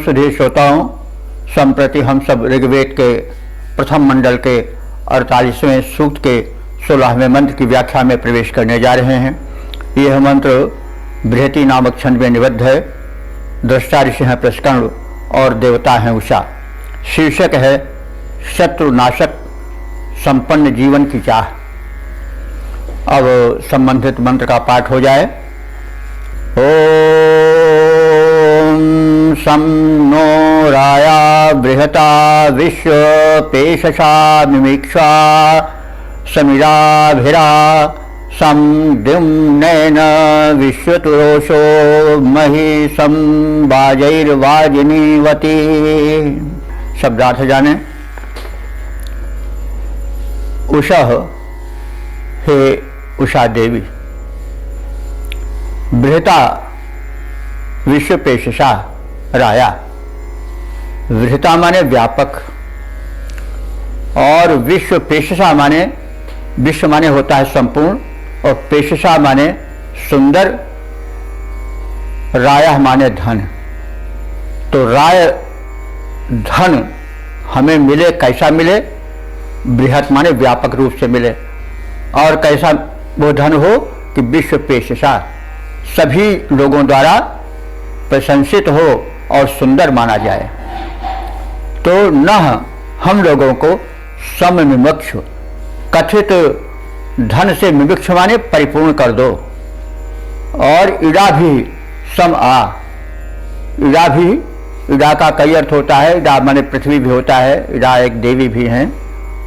सुधीर श्रोताओं, संप्रति हम सब ऋग्वेद के प्रथम मंडल के 48वें सूक्त के 16वें मंत्र की व्याख्या में प्रवेश करने जा रहे हैं। यह मंत्र बृहति नामक छंद में निबद्ध है। दृष्टा ऋषि हैं प्रस्कर्ण और देवता हैं उषा। शीर्षक है शत्रुनाशक संपन्न जीवन की चाह। अब संबंधित मंत्र का पाठ हो जाए। ओम सं नो राया बृहता विश्व पेशसा मिमिक्षा समिराभिरा सं द्युम्नेन विश्वतुरोषो मही सं वाजैर्वाजिनीवती। शब्दार्थ जाने। उषा हे उषा देवी, बृहता विश्व पेशसा राया। बृहता माने व्यापक और विश्व पेशसा माने विश्व माने होता है संपूर्ण और पेशसा माने सुंदर, राया माने धन। तो राय धन हमें मिले, कैसा मिले? बृहत माने व्यापक रूप से मिले। और कैसा वो धन हो कि विश्व पेशसा, सभी लोगों द्वारा प्रशंसित हो और सुंदर माना जाए। तो न हम लोगों को सममिमक्ष, कथित धन से मिमिक्ष माने परिपूर्ण कर दो। और इड़ा भी सम आ। इड़ा भी, इड़ा का कई अर्थ होता है। इड़ा माने पृथ्वी भी होता है। इड़ा एक देवी भी हैं।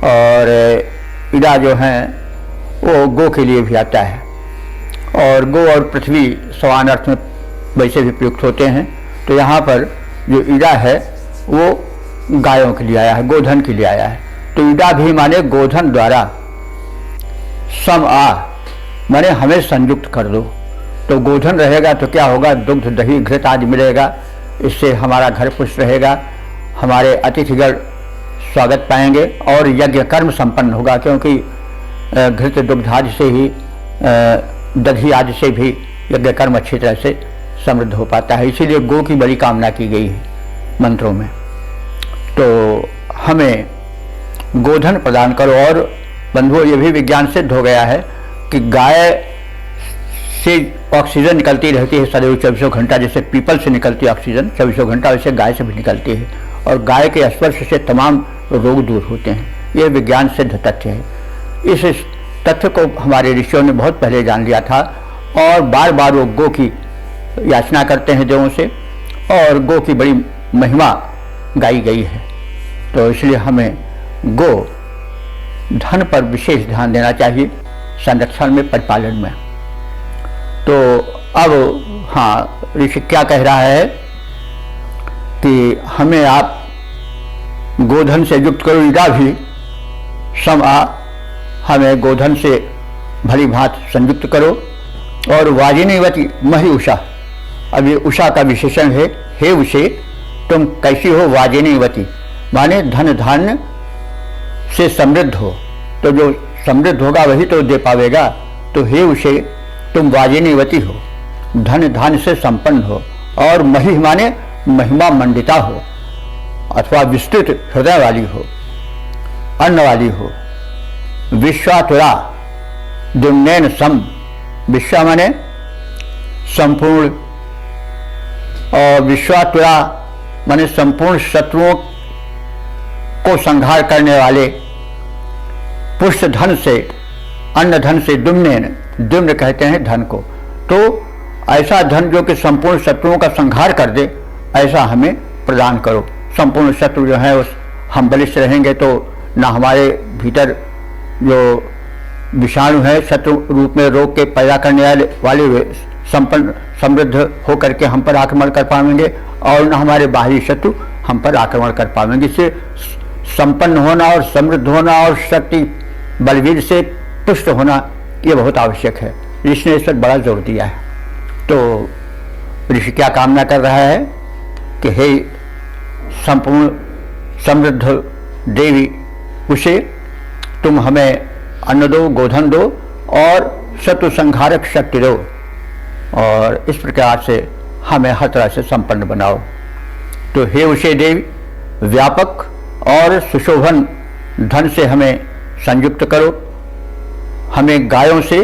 और इड़ा जो हैं वो गो के लिए भी आता है। और गो और पृथ्वी समान अर्थ में वैसे भी प्रयुक्त होते हैं। तो यहाँ पर जो इड़ा है वो गायों के लिए आया है, गोधन के लिए आया है। तो इड़ा भी माने गोधन द्वारा, सम आ माने हमें संयुक्त कर दो। तो गोधन रहेगा तो क्या होगा? दुग्ध दही घृत आदि मिलेगा। इससे हमारा घर पुष्ट रहेगा, हमारे अतिथिगण स्वागत पाएंगे और यज्ञ कर्म संपन्न होगा। क्योंकि घृत दुग्ध आदि से ही, दही आदि से भी यज्ञ कर्म अच्छी तरह से समृद्ध हो पाता है। इसीलिए गो की बड़ी कामना की गई है मंत्रों में। तो हमें गोधन प्रदान करो। और बंधुओं, ये भी विज्ञान सिद्ध हो गया है कि गाय से ऑक्सीजन निकलती रहती है सदैव 24 घंटा। जैसे पीपल से निकलती है ऑक्सीजन 24 घंटा, वैसे गाय से भी निकलती है। और गाय के स्पर्श से तमाम रोग दूर होते हैं। यह विज्ञान सिद्ध तथ्य है। इस तथ्य को हमारे ऋषियों ने बहुत पहले जान लिया था और बार बार वो गो की याचना करते हैं देवों से। और गो की बड़ी महिमा गाई गई है। तो इसलिए हमें गो धन पर विशेष ध्यान देना चाहिए, संरक्षण में, परिपालन में। तो अब हाँ, ऋषि क्या कह रहा है कि हमें आप गोधन से युक्त करो। इड़ा भी सम आ, हमें गोधन से भली भांत संयुक्त करो। और वाजिनीवती मही उषा। अब ये उषा का विशेषण है। हे उषे, तुम कैसी हो? वाजिनीवती माने धन धान्य से समृद्ध हो। तो जो समृद्ध होगा वही तो दे पावेगा। तो हे उषे, तुम वाजिनीवती हो, धन धान्य से संपन्न हो। और मही माने महिमा मंडिता हो अथवा विस्तृत हृदय वाली हो, अन्न वाली हो। विश्वातुरा दुम्नेन सम। विश्वा माने संपूर्ण और विश्वातुरा माने संपूर्ण शत्रुओं को संहार करने वाले, पुष्ट धन से, अन्न धन से। दुम्नेन, दुम्न कहते हैं धन को। तो ऐसा धन जो कि संपूर्ण शत्रुओं का संहार कर दे, ऐसा हमें प्रदान करो। संपूर्ण शत्रु जो है उस हम बलिष्ठ रहेंगे तो ना हमारे भीतर जो विषाणु है शत्रु रूप में रोग के पैदा करने वाले संपन्न समृद्ध होकर के हम पर आक्रमण कर पाएंगे और न हमारे बाहरी शत्रु हम पर आक्रमण कर पाएंगे। इससे संपन्न होना और समृद्ध होना और शक्ति बलवीर से पुष्ट होना ये बहुत आवश्यक है। ऋषि ने इस पर बड़ा जोर दिया है। तो ऋषि क्या कामना कर रहा है कि हे संपूर्ण समृद्ध देवी उषे, तुम हमें अन्न दो, गोधन दो और शत्रु संहारक शक्ति दो और इस प्रकार से हमें हर तरह से संपन्न बनाओ। तो हे उषे देवी, व्यापक और सुशोभन धन से हमें संयुक्त करो, हमें गायों से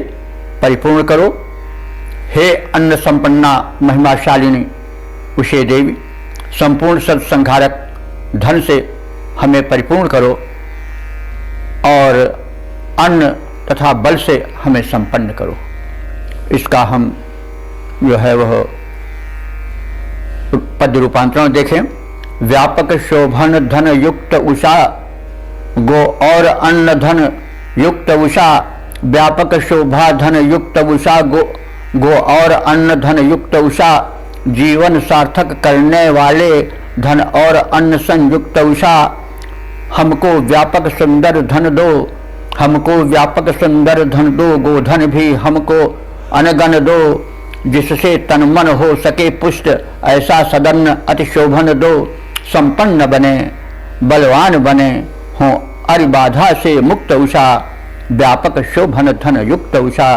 परिपूर्ण करो। हे अन्न संपन्ना महिमाशालिनी उषे देवी, संपूर्ण सत्संहारक धन से हमें परिपूर्ण करो और अन्न तथा बल से हमें संपन्न करो। इसका हम जो है वह पद रूपांतरण देखें। व्यापक शोभन धन युक्त उषा गो और अन्न धन युक्त उषा, व्यापक शोभा धन युक्त उषा गो और अन्न धन युक्त उषा, जीवन सार्थक करने वाले धन और अन्न संयुक्त उषा। हमको व्यापक सुंदर धन दो, हमको व्यापक सुंदर धन दो, गोधन भी हमको अनगन दो, जिससे तन मन हो सके पुष्ट, ऐसा सदन अति शोभन दो। संपन्न बने, बलवान बने, हो अरिबाधा से मुक्त उषा, व्यापक शोभन धन युक्त उषा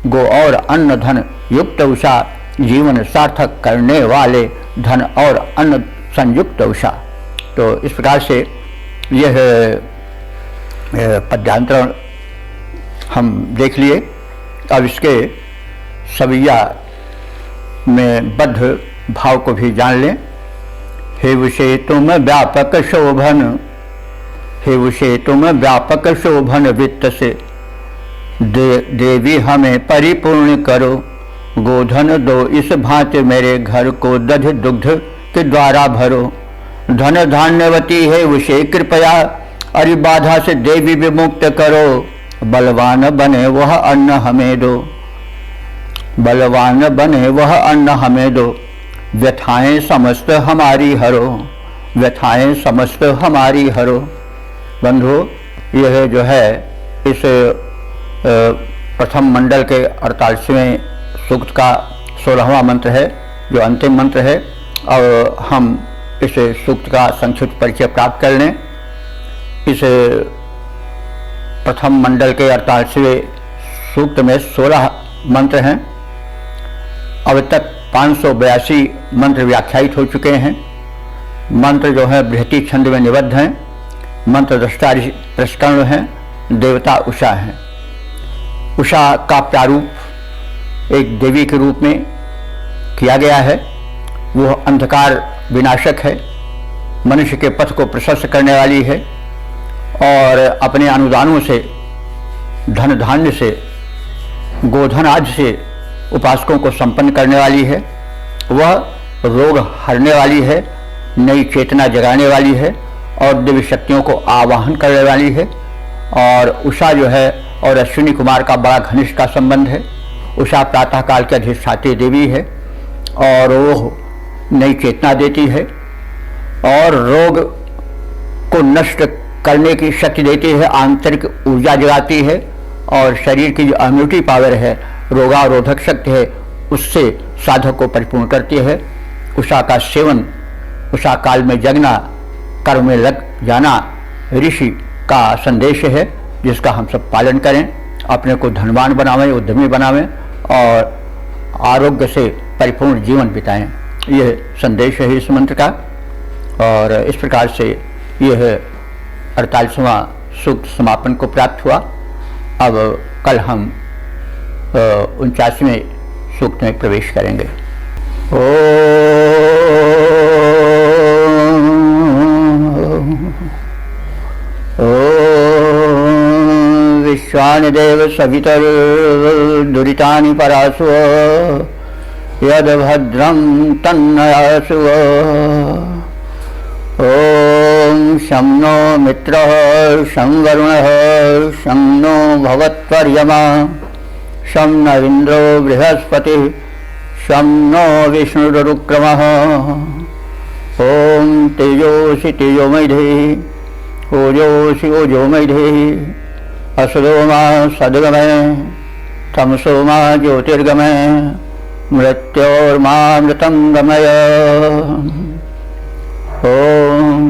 गो और अन्न धन युक्त उषा, जीवन सार्थक करने वाले धन और अन्न संयुक्त उषा। तो इस प्रकार से यह पद्यांतरण हम देख लिए। अब इसके सविया में बद्ध भाव को भी जान लें। हे उषे तुम व्यापक शोभन, हे उषे तुम व्यापक शोभन वित्त से देवी हमें परिपूर्ण करो। गोधन दो इस भांति मेरे घर को दध दुग्ध के द्वारा भरो। धन धान्यवती है उषे कृपया, अरिबाधा से देवी विमुक्त करो। बलवान बने वह अन्न हमें दो, बलवान बने वह अन्न हमें दो। व्यथाएं समस्त हमारी हरो, व्यथाएं समस्त हमारी हरो। बंधु, यह जो है इस प्रथम मंडल के 48वें सूक्त का 16वां मंत्र है, जो अंतिम मंत्र है। और हम इस सूक्त का संक्षिप्त परिचय प्राप्त कर लें। इस प्रथम मंडल के 48वें सूक्त में 16 मंत्र हैं। अब तक 582 मंत्र व्याख्यायित हो चुके हैं। मंत्र जो है बृहति छंद में निबद्ध हैं। मंत्र दृष्टा प्रस्करण हैं। देवता उषा हैं। उषा का प्रारूप एक देवी के रूप में किया गया है। वह अंधकार विनाशक है, मनुष्य के पथ को प्रशस्त करने वाली है और अपने अनुदानों से, धन धान्य से, गोधन आदि से उपासकों को संपन्न करने वाली है। वह रोग हरने वाली है, नई चेतना जगाने वाली है और दिव्य शक्तियों को आवाहन करने वाली है। और उषा जो है और अश्विनी कुमार का बड़ा घनिष्ठ का संबंध है। उषा प्रातःकाल की अधिष्ठात्री देवी है और वो नई चेतना देती है और रोग को नष्ट करने की शक्ति देती है, आंतरिक ऊर्जा जगाती है और शरीर की जो इम्यूनिटी पावर है, रोगारोधक शक्ति है, उससे साधक को परिपूर्ण करती है। उषा का सेवन, उषा काल में जगना, कर्म में लग जाना ऋषि का संदेश है, जिसका हम सब पालन करें, अपने को धनवान बनावें, उद्यमी बनावें और आरोग्य से परिपूर्ण जीवन बिताएं। यह संदेश है इस मंत्र का। और इस प्रकार से यह 48वां सूक्त समापन को प्राप्त हुआ। अब कल हम 49वें सूक्त में प्रवेश करेंगे। विश्वानि देव सवितर दुरितानि परासु, यद भद्रं तन्नयासु। ओम शं नो मित्रः शं वरुणः शं नो भवत्वर्यमा शं न इन्द्रो बृहस्पतिः शं नो विष्णुरुक्रमः। ओम तेजोसि तेजोमयधेः ओजोसि ओजोमयधेः असुदोमा सद्गमय तमसोमा ज्योतिर्गमय मृत्योर्मामृतं गमय। ओम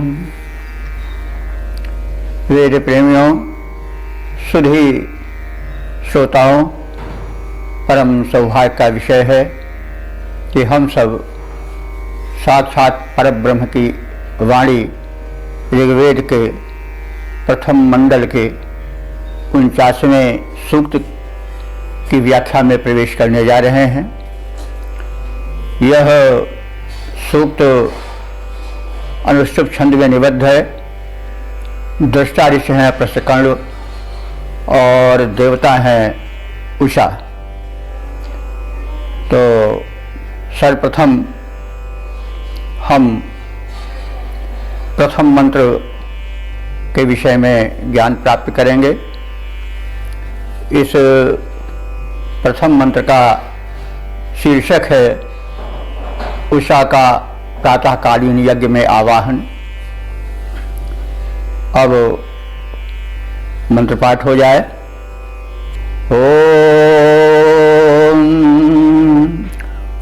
वेद प्रेमियों, सुधी श्रोताओं, परम सौभाग्य का विषय है कि हम सब साक्षात परब्रह्म की वाणी ऋग्वेद के प्रथम मंडल के 49वें सूक्त की व्याख्या में प्रवेश करने जा रहे हैं। यह सूक्त अनुष्टुप छंद में निबद्ध है। दृष्टा ऋषि हैं प्रसकर्ण और देवता हैं उषा। तो सर्वप्रथम हम प्रथम मंत्र के विषय में ज्ञान प्राप्त करेंगे। इस प्रथम मंत्र का शीर्षक है उषा का प्रातःकालीन यज्ञ में आवाहन। अब मंत्र पाठ हो जाए। ओम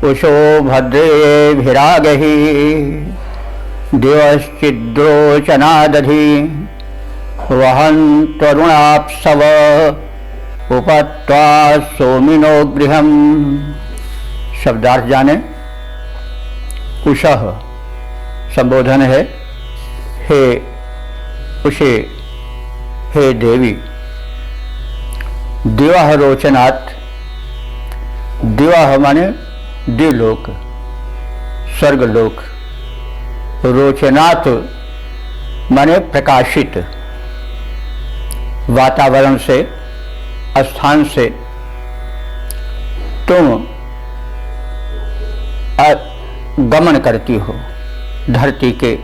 उषो भद्रेभिरागहि दिवश्चिद्रोचनादधि वहन्त्वरुणाप्सव उपत्वा सोमिनो गृहम्। शब्दार्थ जाने। उषः संबोधन है, हे उषे, हे देवी। दिवह रोचनात्, दिवह माने दिवलोक, स्वर्गलोक। रोचनात् माने प्रकाशित, वातावरण से, स्थान से तुम गमन करती हो धरती के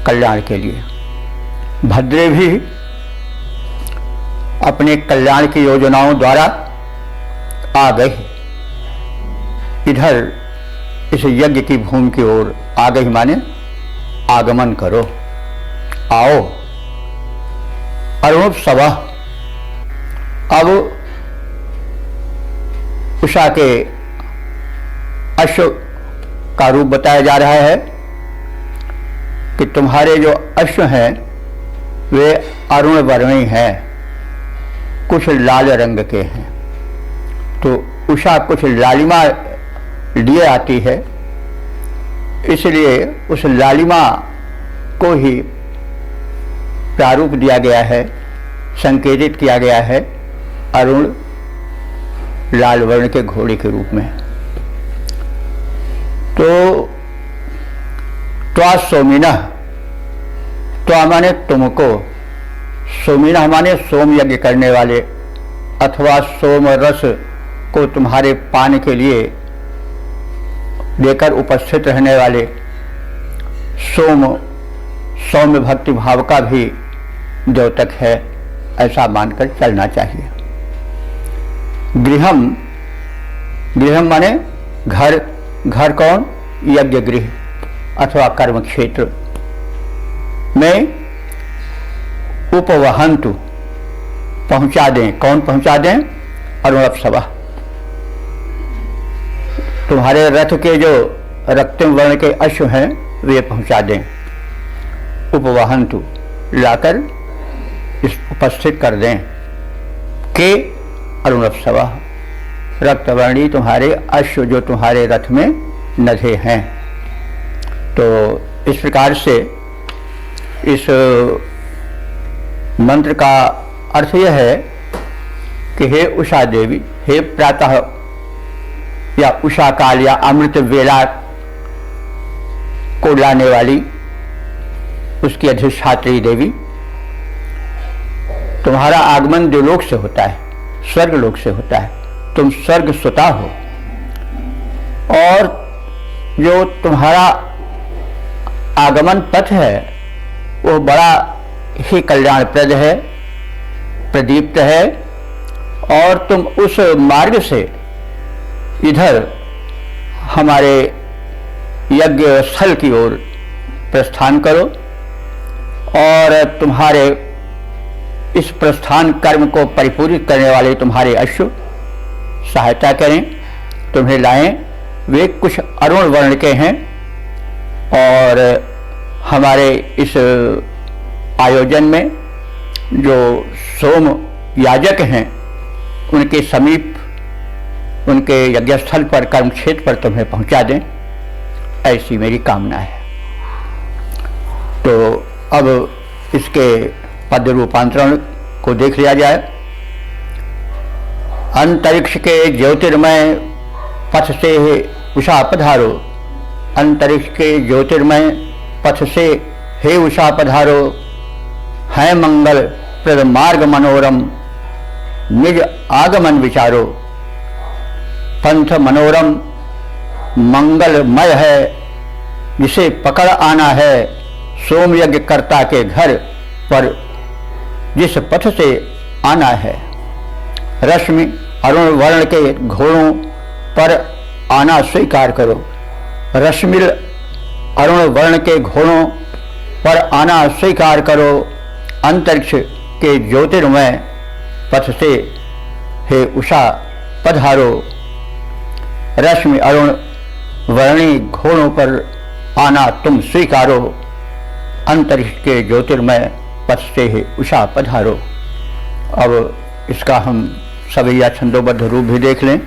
कल्याण के लिए। भद्रे भी अपने कल्याण की योजनाओं द्वारा आ गए। इधर इस यज्ञ की भूमि की ओर आ गई माने आगमन करो, आओ। अरुण सभा। अब उषा के अश्व का रूप बताया जा रहा है कि तुम्हारे जो अश्व हैं वे अरुण वर्णी हैं, कुछ लाल रंग के हैं। तो उषा कुछ लालिमा लिए आती है, इसलिए उस लालिमा को ही प्रारूप दिया गया है, संकेतित किया गया है अरुण लाल वर्ण के घोड़े के रूप में। तो त्वा सोमिनः, त्वा माने तुमको, सोमिनः माने सोम यज्ञ करने वाले अथवा सोम रस को तुम्हारे पान के लिए लेकर उपस्थित रहने वाले। सोम सौम्य भक्ति भाव का भी द्योतक है, ऐसा मानकर चलना चाहिए। गृहम, गृहम माने घर, घर कौन? यज्ञ गृह अथवा कर्म क्षेत्र में उपवहंतु, पहुंचा दें। कौन पहुंचा दें? अरुणप्सवा। तुम्हारे रथ के जो रक्तम वर्ण के अश्व हैं वे पहुंचा दें। उपवहंतु लाकर इस उपस्थित कर दें के अरुणप्सवा, रक्तवर्णी तुम्हारे अश्व जो तुम्हारे रथ में नधे हैं। तो इस प्रकार से इस मंत्र का अर्थ यह है कि हे उषा देवी, हे प्रातः या उषा काल या अमृत वेला को लाने वाली उसकी अधिष्ठात्री देवी, तुम्हारा आगमन देवलोक से होता है, स्वर्ग लोक से होता है। तुम स्वर्ग सुता हो और जो तुम्हारा आगमन पथ है वो बड़ा ही कल्याणप्रद है, प्रदीप्त है। और तुम उस मार्ग से इधर हमारे यज्ञ स्थल की ओर प्रस्थान करो और तुम्हारे इस प्रस्थान कर्म को परिपूरित करने वाले तुम्हारे अश्व सहायता करें, तुम्हें लाएं। वे कुछ अरुण वर्ण के हैं और हमारे इस आयोजन में जो सोम याजक हैं उनके समीप, उनके यज्ञस्थल पर, कर्म क्षेत्र पर तुम्हें पहुंचा दें। ऐसी मेरी कामना है। तो अब इसके पद रूपांतरण को देख लिया जाए। अंतरिक्ष के ज्योतिर्मय पथ से उषा पधारो, अंतरिक्ष के ज्योतिर्मय पथ से हे उषा पधारो, है मंगल प्रद मार्ग मनोरम, निज आगमन विचारो। पंथ मनोरम मंगलमय है, जिसे पकड़ आना है, सोम यज्ञ कर्ता के घर पर जिस पथ से आना है। रश्मि अरुण वर्ण के घोड़ों पर आना स्वीकार करो, रश्मिल अरुण वर्ण के घोड़ों पर आना स्वीकार करो। अंतरिक्ष के ज्योतिर्मय पथ से हे उषा पधारो, रश्मि अरुण वर्णी घोड़ों पर आना तुम स्वीकारो। अंतरिक्ष के ज्योतिर्मय पथ से हे उषा पधारो। अब इसका हम सवैया छंदोबद्ध रूप भी देख लें।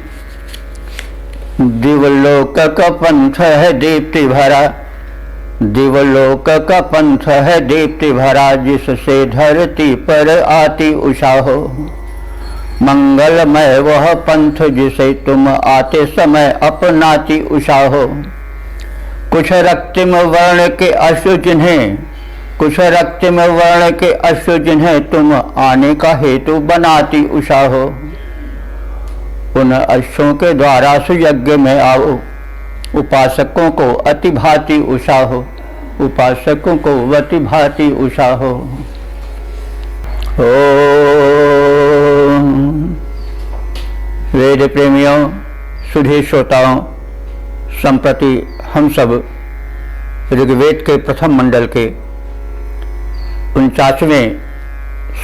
दिवलोक का पंथ है दीप्ति भरा, दिवलोक का पंथ है दीप्ति भरा, जिससे धरती पर आती उषा हो। मंगलमय वह पंथ जिसे तुम आते समय अपनाती उषा हो। कुछ रक्तिम वर्ण के अश्रु जिन्हें, कुछ रक्तिम वर्ण के अश्रु जिन्हें तुम आने का हेतु बनाती उषा हो। उन अश्रों के द्वारा सुयज्ञ में आओ, उपासकों को अति भांति उषा हो, उपासकों को अति भांति उषा हो। वेद प्रेमियों, सुधी श्रोताओं, संप्रति हम सब ऋग्वेद के प्रथम मंडल के 49वें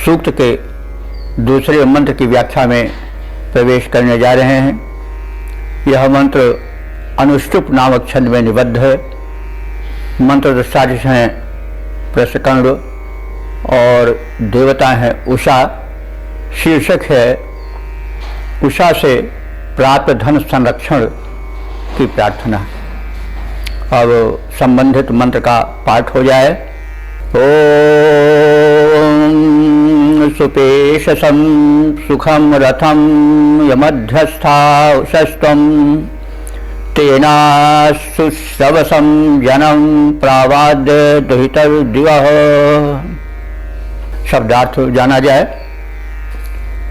सूक्त के दूसरे मंत्र की व्याख्या में प्रवेश करने जा रहे हैं। यह मंत्र अनुष्टुप नामक छंद में निबद्ध है। मंत्र दृष्टादृश हैं प्रसकंड और देवता हैं उषा। शीर्षक है उषा से प्राप्त धन संरक्षण की प्रार्थना। अब संबंधित मंत्र का पाठ हो जाए। ओम सुपेशसं सुखम रथम यमध्यस्था उषस्त्वं, तेना सुश्रवसं जनम प्रावाद्य दुहितर्दिवः। शब्दार्थ जाना जाए।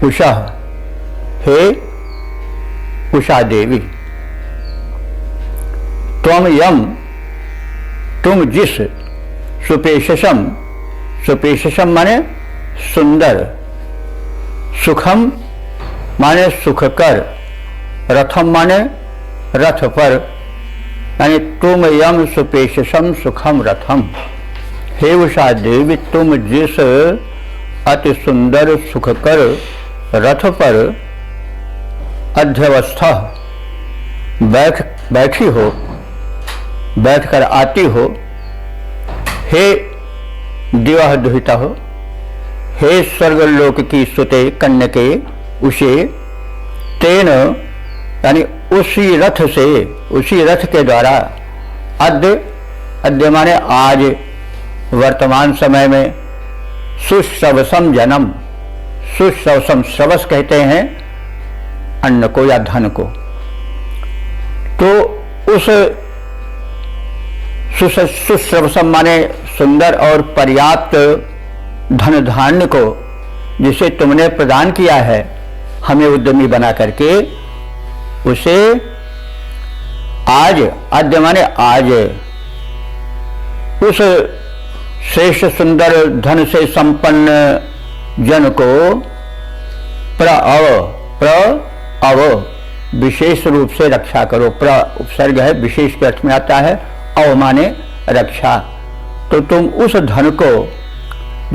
उषा, हे उषा देवी, त्वम यम, तुम जिस, सुपेशसम, सुपेशसम माने सुंदर, सुखम माने सुखकर, रथम माने रथ पर, यानी तुम यम सुपेशसम सुखम रथम। हे उषा देवी, तुम जिस अति सुंदर सुखकर रथ पर अध्यवस्था बैठी हो, बैठकर आती हो। हे दिवह दुहिता हो, हे स्वर्गलोक की सुते कन्यके उसे, तेन यानी उसी रथ से, उसी रथ के द्वारा, अद्य, अद्य माने आज, वर्तमान समय में, सुश्रवसम जन्म, सुश्रवसम श्रवस कहते हैं अन्न को या धन को। तो उस सुश्रवसम माने सुंदर और पर्याप्त धन धान्य को जिसे तुमने प्रदान किया है हमें उद्यमी बना करके, उसे आज, आद्य माने आज, उस श्रेष्ठ सुंदर धन से संपन्न जन को प्रअव विशेष रूप से रक्षा करो। प्र उपसर्ग है, विशेष के अर्थ में आता है, अव माने रक्षा। तो तुम उस धन को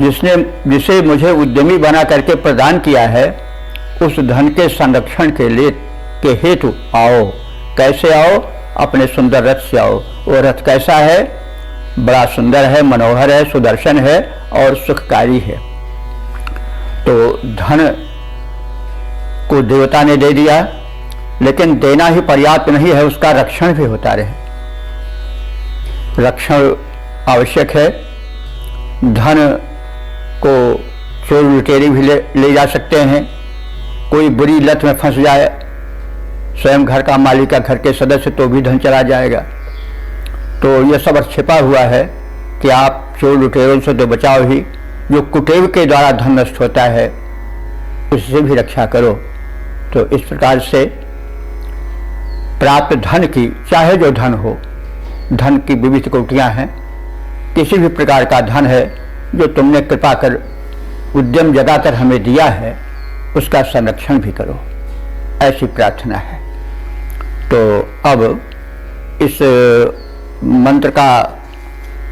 जिसे मुझे उद्यमी बना करके प्रदान किया है, उस धन के संरक्षण के लिए के हेतु आओ। कैसे आओ? अपने सुंदर रथ से आओ। वो रथ कैसा है? बड़ा सुंदर है, मनोहर है, सुदर्शन है और सुखकारी है। तो धन को देवता ने दे दिया, लेकिन देना ही पर्याप्त नहीं है, उसका रक्षण भी होता रहे। रक्षण आवश्यक है। धन को चोर लुटेरे भी ले जा सकते हैं। कोई बुरी लत में फंस जाए, स्वयं घर का मालिक का, घर के सदस्य, तो भी धन चला जाएगा। तो यह सब छिपा हुआ है कि आप चोर लुटेरों से तो बचाओ ही, जो कुटेव के द्वारा धन नष्ट होता है उससे भी रक्षा करो। तो इस प्रकार से प्राप्त धन की, चाहे जो धन हो, धन की विविध कोटियाँ हैं, किसी भी प्रकार का धन है जो तुमने कृपा कर उद्यम जगाकर हमें दिया है, उसका संरक्षण भी करो, ऐसी प्रार्थना है। तो अब इस मंत्र का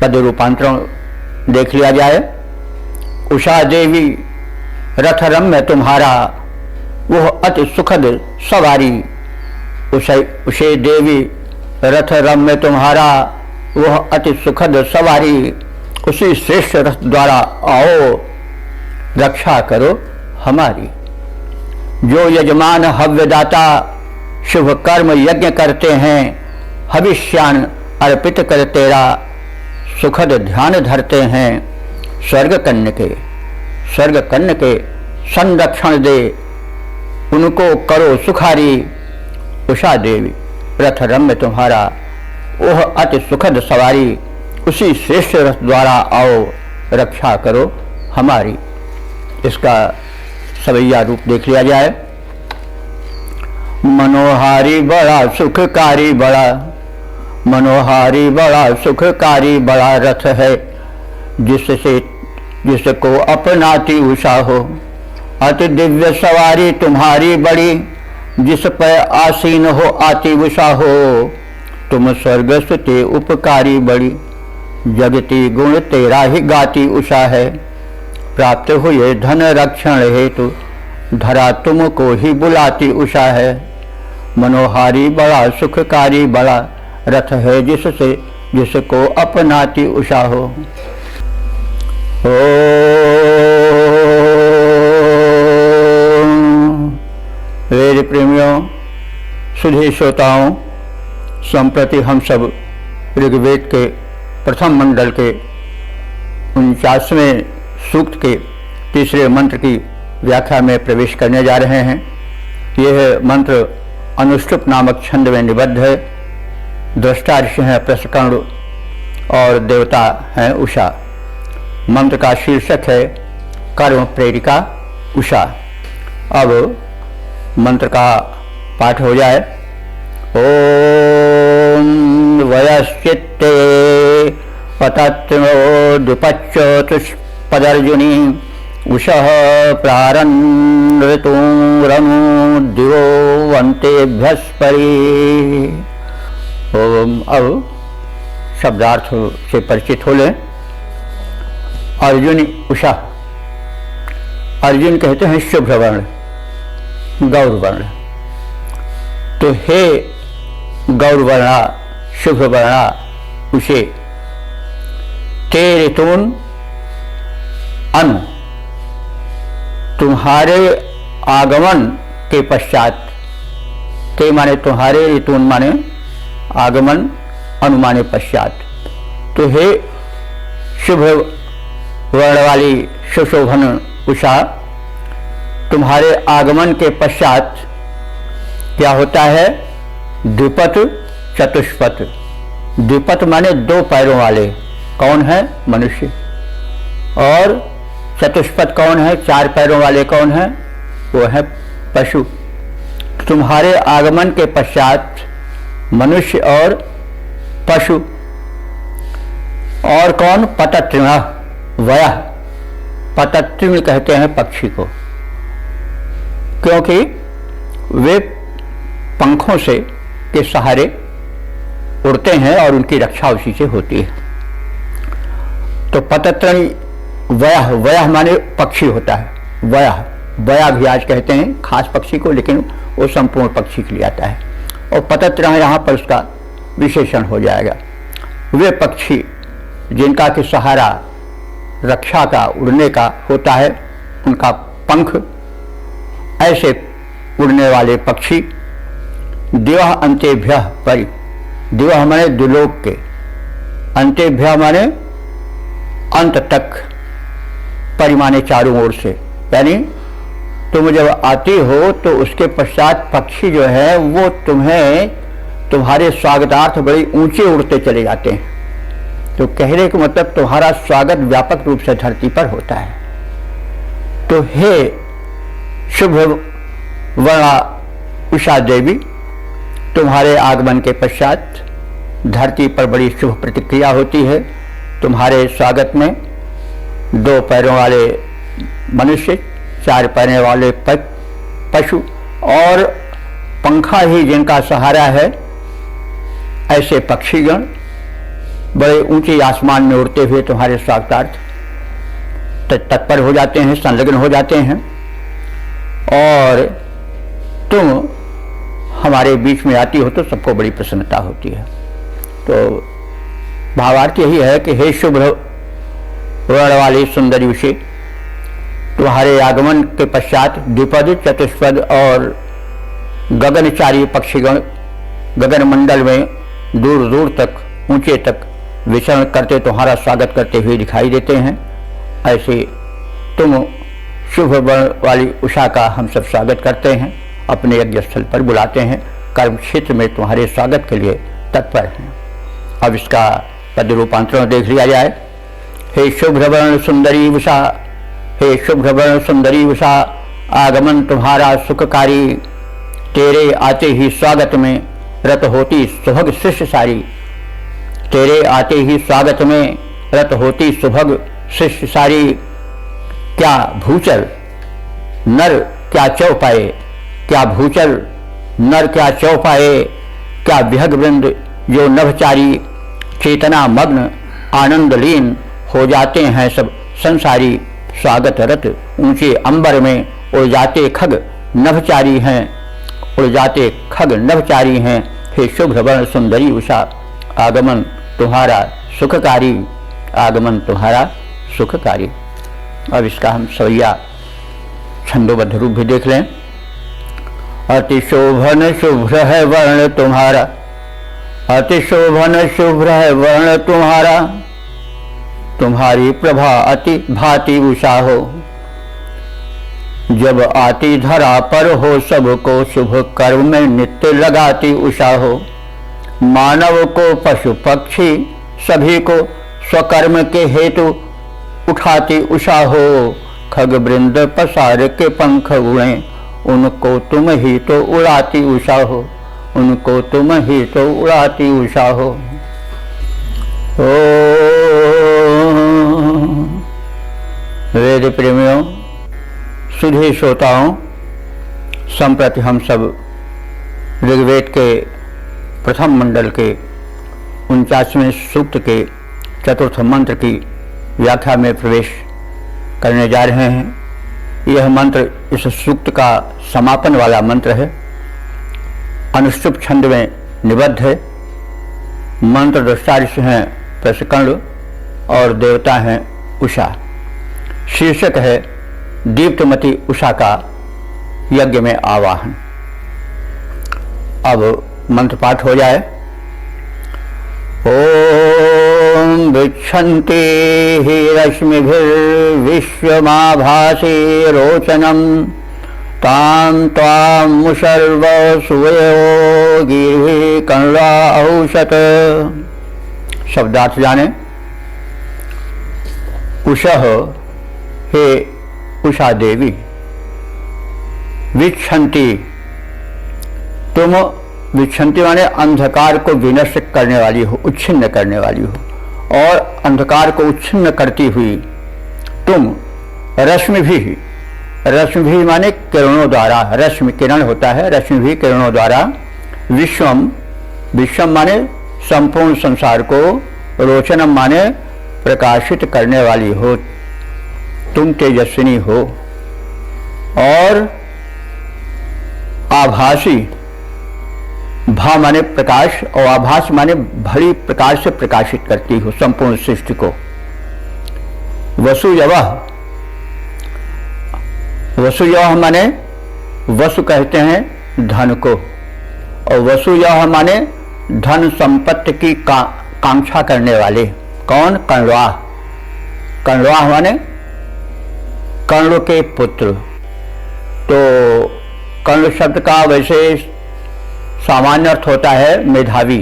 पद रूपांतरण देख लिया जाए। उषा देवी रथ रम्य तुम्हारा, वह अति सुखद सवारी। उषे देवी रथ रम्य तुम्हारा, वह अति सुखद सवारी। उसी श्रेष्ठ रथ द्वारा आओ, रक्षा करो हमारी। जो यजमान हव्यदाता शुभ कर्म यज्ञ करते हैं, हविष्यान अर्पित कर तेरा सुखद ध्यान धरते हैं। स्वर्ग कन्या के संरक्षण दे, उनको करो सुखारी। उषा देवी रथ रम्य तुम्हारा, वह अति सुखद सवारी। उसी श्रेष्ठ रथ द्वारा आओ, रक्षा करो हमारी। इसका सवैया रूप देख लिया जाए। मनोहारी बड़ा सुखकारी बड़ा, मनोहारी बड़ा सुखकारी बड़ा रथ है, जिसको अपनाती उषा हो। अति दिव्य सवारी तुम्हारी बड़ी, जिस पर आसीन हो आती उषा हो। तुम स्वर्गस्थ ते उपकारी बड़ी, जगती गुण तेरा ही गाती उषा है। प्राप्त हुए धन रक्षण हेतु, धरा तुमको ही बुलाती उषा है। मनोहारी बड़ा सुखकारी बड़ा रथ है, जिसको अपनाती उषा हो। वेद प्रेमियों, सुधी श्रोताओं, संप्रति हम सब ऋग्वेद के प्रथम मंडल के 49वें सूक्त के तीसरे मंत्र की व्याख्या में प्रवेश करने जा रहे हैं। यह मंत्र अनुष्टुप नामक छंद में निबद्ध है। दृष्टा ऋषि हैं प्रसकर्ण और देवता हैं उषा। मंत्र का शीर्षक है कर्म प्रेरिका उषा। अब मंत्र का पाठ हो जाए। ओम वयश्चित्ते पतत्रो द्विपच्चतुष्पदर्जुनी उषः प्रारन् ऋतुरनु दिवो वन्तेभ्यस्परि। ओम। अब शब्दार्थ से परिचित हो लें। अर्जुन उषा, अर्जुन कहते हैं शुभ्र वर्ण, गौर वर्ण। तो हे गौर वर्णा, शुभ्र वर्णा उषे, ते ऋतून अनु, तुम्हारे आगमन के पश्चात, ते माने तुम्हारे, ऋतून माने आगमन, अनु माने पश्चात। तो हे शुभ वर्ण वाली सुशोभन उषा, तुम्हारे आगमन के पश्चात क्या होता है? द्विपत चतुष्पथ। द्विपत माने दो पैरों वाले, कौन है? मनुष्य। और चतुष्पथ कौन है? चार पैरों वाले कौन है? वो है पशु। तुम्हारे आगमन के पश्चात मनुष्य और पशु। और कौन? पततृण वयः। पततृण कहते हैं पक्षी को, क्योंकि वे पंखों से के सहारे उड़ते हैं और उनकी रक्षा उसी से होती है। तो पततृण वयः, वयः माने पक्षी होता है। वयः, वया भी आज कहते हैं खास पक्षी को, लेकिन वो संपूर्ण पक्षी के लिए आता है। और पततृण यहाँ पर उसका विशेषण हो जाएगा। वे पक्षी जिनका कि सहारा रक्षा का, उड़ने का होता है, उनका पंख, ऐसे उड़ने वाले पक्षी दिवः अंतेभ्यः परि। दिवः माने दुलोक के, अंतेभ्य माने अंत तक, परिमाने चारों ओर से, यानी तुम जब आती हो तो उसके पश्चात पक्षी जो है वो तुम्हारे स्वागतार्थ बड़े ऊंचे उड़ते चले जाते हैं। तो कहने का मतलब तुम्हारा स्वागत व्यापक रूप से धरती पर होता है। तो हे शुभ वर्णा उषा देवी, तुम्हारे आगमन के पश्चात धरती पर बड़ी शुभ प्रतिक्रिया होती है। तुम्हारे स्वागत में 2 पैरों वाले मनुष्य, 4 पैरों वाले पशु और पंखा ही जिनका सहारा है, ऐसे पक्षीगण बड़े ऊंचे आसमान में उड़ते हुए तुम्हारे स्वागतार्थ तत्पर हो जाते हैं, संलग्न हो जाते हैं। और तुम हमारे बीच में आती हो तो सबको बड़ी प्रसन्नता होती है। तो भावार्थ यही है कि हे शुभ वर्ण वाली सुंदरी उषे, तुम्हारे आगमन के पश्चात द्विपद, चतुष्पद और गगनचारी पक्षीगण गगन मंडल में दूर दूर तक, ऊंचे तक विचरण करते तुम्हारा स्वागत करते हुए दिखाई देते हैं। ऐसे तुम शुभ वर्ण वाली उषा का हम सब स्वागत करते हैं, अपने यज्ञ स्थल पर बुलाते हैं, कर्म क्षेत्र में तुम्हारे स्वागत के लिए तत्पर हैं। अब इसका पद रूपांतरण देख लिया जाए। हे शुभ्रवर्ण सुंदरी उषा, हे शुभ्रवर्ण सुंदरी उषा, आगमन तुम्हारा सुखकारी, तेरे आते ही स्वागत में रत होती सुभग शिष्य सारी। तेरे आते ही स्वागत में रत होती सुभग शिष्य सारी। क्या भूचर नर क्या चौपाए, क्या भूचर नर क्या चौपाए, क्या विहग वृंद जो नभचारी, चेतना मग्न आनंद लीन हो जाते हैं सब संसारी। स्वागत रत ऊंचे अंबर में उड़ जाते खग नभचारी हैं, उड़ जाते खग नभचारी हैं। हे शुभ्रवर्ण सुंदरी उषा, आगमन तुम्हारा सुखकारी, आगमन तुम्हारा सुखकारी। अब इसका हम सवैया छंदोबद्ध रूप भी देख लें। अति शोभन शुभ्र है वर्ण तुम्हारा, अति शोभन शुभ्र है वर्ण तुम्हारा, तुम्हारी प्रभा अति भांति उषा हो। जब आती धरा पर हो सबको शुभ कर्म में नित्य लगाती उषा हो। मानव को पशु पक्षी सभी को स्वकर्म के हेतु उठाती उषा हो। खग वृंद पसार के पंख उड़े, उनको तुम ही तो उड़ाती उषा हो, उनको तुम ही तो उड़ाती उषा हो। ओ वेद प्रेमियों, सुधी श्रोताओं, संप्रति हम सब ऋग्वेद के प्रथम मंडल के 49वें सूक्त के चतुर्थ मंत्र की व्याख्या में प्रवेश करने जा रहे हैं। यह मंत्र इस सूक्त का समापन वाला मंत्र है, अनुष्टुप छंद में निबद्ध है। मंत्र दृष्टा ऋषि हैं प्रशकर्ण और देवता हैं उषा। शीर्षक है दीप्तमती उषा का यज्ञ में आवाहन। अब मंत्र पाठ हो जाए। ओम विच्छन्ति हि रश्मिभिर्विश्वमाभासि रोचनम, तां त्वां मुशर्व सुवयो गिरिः कण्वा औषत। शब्दार्थ जाने। उषः, हे उषा देवी, विच्छन्ति, तुम विच्छन्ति माने अंधकार को विनष्ट करने वाली हो, उच्छिन्न करने वाली हो, और अंधकार को उच्छिन्न करती हुई तुम रश्मि भी माने किरणों द्वारा, रश्मि किरण होता है, रश्मि भी किरणों द्वारा, विश्वम माने संपूर्ण संसार को, रोचनम माने प्रकाशित करने वाली हो, तुम तेजस्विनी हो। और आभासी, भा माने प्रकाश और आभास माने भली प्रकाश से प्रकाशित करती हो संपूर्ण सृष्टि को। वसुयवः, वसुयवः माने वसु कहते हैं धन को, और वसुयवः माने धन संपत्ति की कांक्षा करने वाले। कौन? कर्णवाह। कर्णवाह माने कर्ण के पुत्र। तो कर्ण शब्द का वैसे सामान्य अर्थ होता है मेधावी,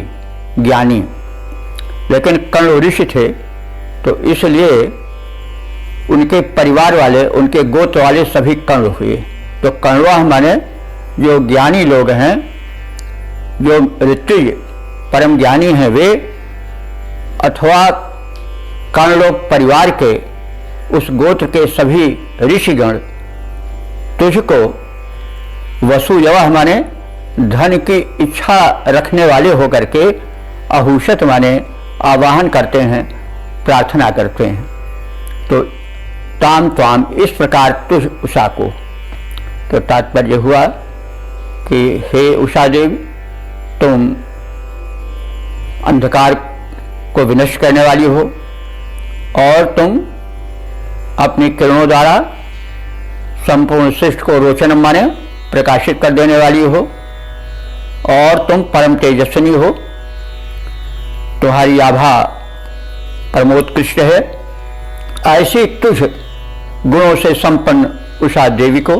ज्ञानी, लेकिन कर्ण ऋषि थे तो इसलिए उनके परिवार वाले, उनके गोत्र वाले सभी कर्ण हुए। तो कर्णवाह माने जो ज्ञानी लोग हैं, जो ऋत्विज परम ज्ञानी हैं वे, अथवा कर्ण लोग परिवार के उस गोत्र के सभी ऋषिगण तुझको वसुयवः माने धन की इच्छा रखने वाले होकर के अहुषत माने आवाहन करते हैं, प्रार्थना करते हैं। तो ताम त्वाम इस प्रकार तुझ उषा को। तो तात्पर्य हुआ कि हे उषा देवी, तुम अंधकार को विनष्ट करने वाली हो और तुम अपनी किरणों द्वारा संपूर्ण सृष्टि को रोचन माने प्रकाशित कर देने वाली हो और तुम परम तेजस्विनी हो। तुम्हारी आभा परमोत्कृष्ट है। ऐसी तुझ गुणों से संपन्न उषा देवी को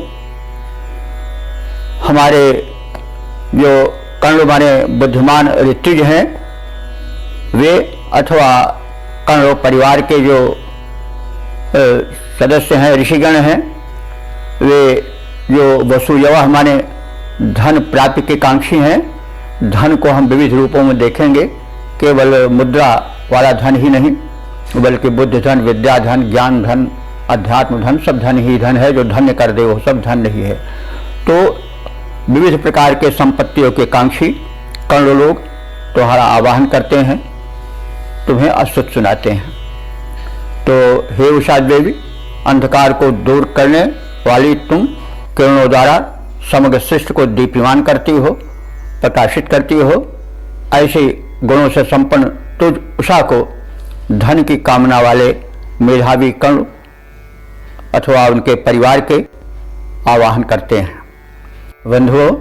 हमारे जो कर्ण माने बुद्धिमान ऋत्विज हैं वे, अथवा कर्ण परिवार के जो सदस्य हैं, ऋषिगण हैं, वे जो वसुयवः माने धन प्राप्ति के कांक्षी हैं। धन को हम विविध रूपों में देखेंगे, केवल मुद्रा वाला धन ही नहीं, बल्कि बुद्ध धन, विद्या धन, ज्ञान धन, अध्यात्म धन, सब धन ही धन है। जो धन्य कर दे वो सब धन नहीं है। तो विविध प्रकार के संपत्तियों के कांक्षी कर्ण लोग तुम्हारा आवाहन करते हैं, तुम्हें अस्तुत सुनाते हैं। तो हे उषा देवी, अंधकार को दूर करने वाली तुम किरणों द्वारा समग्र सृष्टि को दीप्यमान करती हो, प्रकाशित करती हो। ऐसे गुणों से संपन्न तुझ उषा को धन की कामना वाले मेधावी कर्ण अथवा उनके परिवार के आवाहन करते हैं। बंधुओं,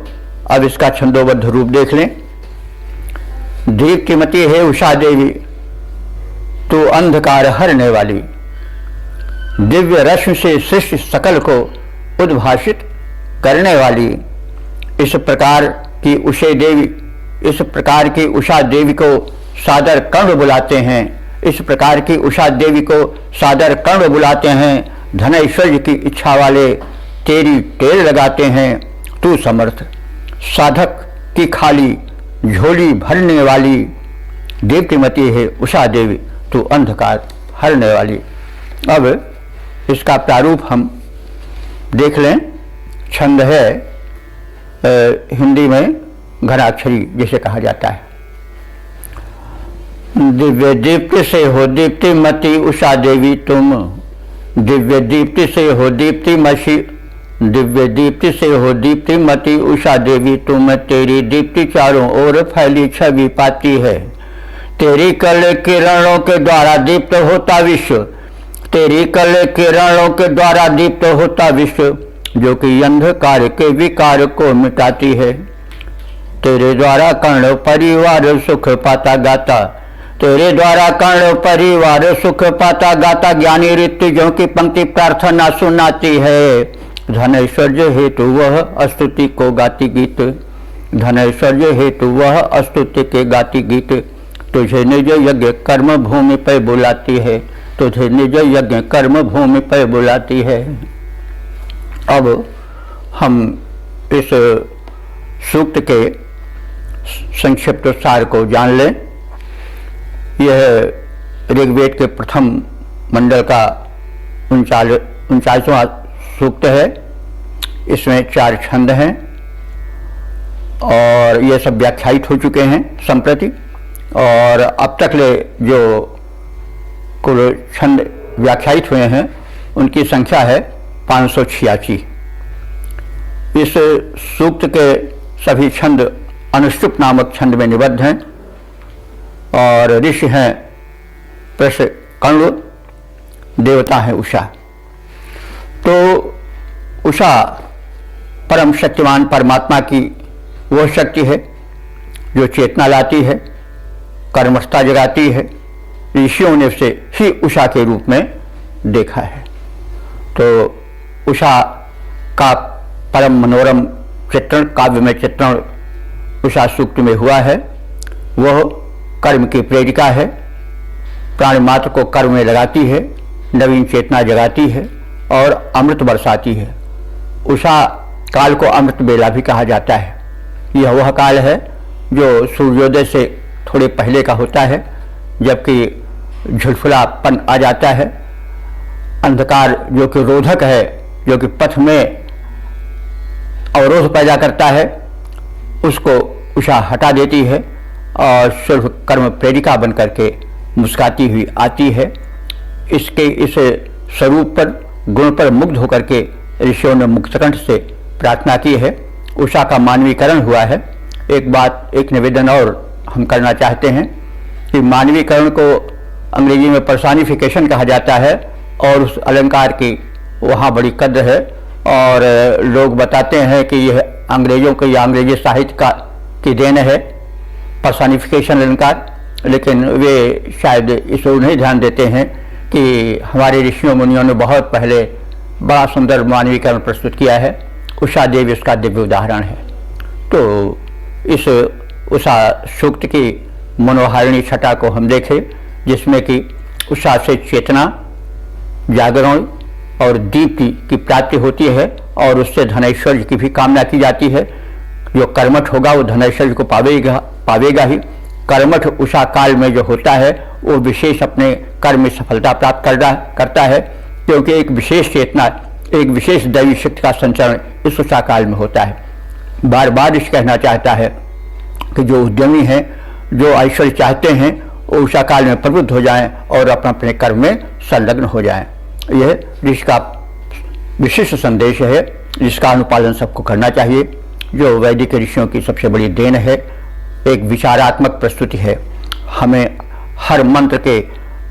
अब इसका छंदोबद्ध रूप देख लें। दीप्तिमती है उषा देवी, तू अंधकार हरने वाली, दिव्य रश्मि से सृष्टि सकल को उद्भाषित करने वाली। इस प्रकार की उषा देवी को सादर कर्ण बुलाते हैं। इस प्रकार की उषा देवी को सादर कर्ण बुलाते हैं। धन ऐश्वर्य की इच्छा वाले तेरी टेर लगाते हैं। तू समर्थ साधक की खाली झोली भरने वाली दीप्तिमती है उषा देवी, तू अंधकार हरने वाली। अब इसका प्रारूप हम देख लें। छंद है हिंदी में घनाक्षरी जिसे कहा जाता है। दिव्य दीप्ति से हो दीप्तिमती उषा देवी तुम, दिव्य दीप्ति से हो दीप्तिमती, दिव्य दीप्ति से हो दीप्तिमती उषा देवी तुम। तेरी दीप्ति चारों ओर फैली छवि पाती है। तेरी कल किरणों के द्वारा दीप्त होता विश्व, तेरी कल किरणों के द्वारा दीप्त होता विश्व, जो कि अंधकार के विकार को मिटाती है। तेरे द्वारा कर्ण परिवार सुख पाता गाता, तेरे द्वारा कर्ण परिवार सुख पाता गाता। ज्ञानी ऋत्विजों की पंक्ति प्रार्थना सुनाती है। धन ऐश्वर्य हेतु वह स्तुति को गाती गीत, धन ऐश्वर्य हेतु वह स्तुति के गाती गीत। तुझे निज यज्ञ कर्म भूमि पर बुलाती है, तुझे निज यज्ञ कर्म भूमि पर बुलाती है। अब हम इस सूक्त के संक्षिप्त सार को जान लें। यह ऋग्वेद के प्रथम मंडल का 39वां सूक्त है। इसमें 4 छंद हैं और ये सब व्याख्यायित हो चुके हैं संप्रति, और अब तक ले जो कुल छंद व्याख्यायित हुए हैं उनकी संख्या है 586। इस सूक्त के सभी छंद अनुष्टुप नामक छंद में निबद्ध हैं और ऋषि हैं प्रश कर्ण, देवता है उषा। तो उषा परम शक्तिमान परमात्मा की वह शक्ति है जो चेतना लाती है, कर्मठता जगाती है। ऋषियों ने उसे ही उषा के रूप में देखा है। तो उषा का परम मनोरम चित्रण, काव्य में चित्रण उषा सूक्त में हुआ है। वह कर्म की प्रेरिका है, प्राण मात्र को कर्म में लगाती है, नवीन चेतना जगाती है और अमृत बरसाती है। उषा काल को अमृत बेला भी कहा जाता है। यह वह काल है जो सूर्योदय से थोड़े पहले का होता है, जबकि झुलफुलापन आ जाता है। अंधकार जो कि रोधक है, जो कि पथ में अवरोध पैदा करता है, उसको उषा हटा देती है और शुभ कर्म प्रेरिका बन करके मुस्काती हुई आती है। इसके इस स्वरूप पर, गुण पर मुग्ध होकर के ऋषियों ने मुक्तकंठ से प्रार्थना की है। उषा का मानवीकरण हुआ है। एक निवेदन और हम करना चाहते हैं कि मानवीकरण को अंग्रेजी में पर्सोनिफिकेशन कहा जाता है और उस अलंकार की वहाँ बड़ी कद्र है। और लोग बताते हैं कि यह अंग्रेजों के या अंग्रेजी साहित्य की देन है पर्सोनिफिकेशन अलंकार, लेकिन वे शायद इस ओर नहीं ध्यान देते हैं कि हमारे ऋषियों मुनियों ने बहुत पहले बड़ा सुंदर मानवीकरण प्रस्तुत किया है। उषा देवी इसका दिव्य उदाहरण है। तो इस उषा सूक्त की मनोहारिणी छटा को हम देखें, जिसमें कि उषा से चेतना, जागरण और दीप्ति की प्राप्ति होती है और उससे धनैश्वर्य की भी कामना की जाती है। जो कर्मठ होगा वो धनैश्वर्य को पावेगा ही। कर्मठ उषा काल में जो होता है वो विशेष अपने कर्म में सफलता प्राप्त करता है, क्योंकि एक विशेष चेतना, एक विशेष दैवी शक्ति का संचरण इस उषा काल में होता है। बार बार इस कहना चाहता है कि जो उद्यमी हैं, जो ऐश्वर्य चाहते हैं, वो उषा काल में प्रवृत्त हो जाएं और अपने कर्म में संलग्न हो जाएं। यह ऋषि का विशिष्ट संदेश है, जिसका अनुपालन सबको करना चाहिए। जो वैदिक ऋषियों की सबसे बड़ी देन है, एक विचारात्मक प्रस्तुति है। हमें हर मंत्र के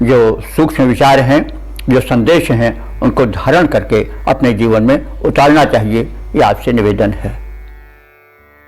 जो सूक्ष्म विचार हैं, जो संदेश हैं, उनको धारण करके अपने जीवन में उतारना चाहिए। ये आपसे निवेदन है।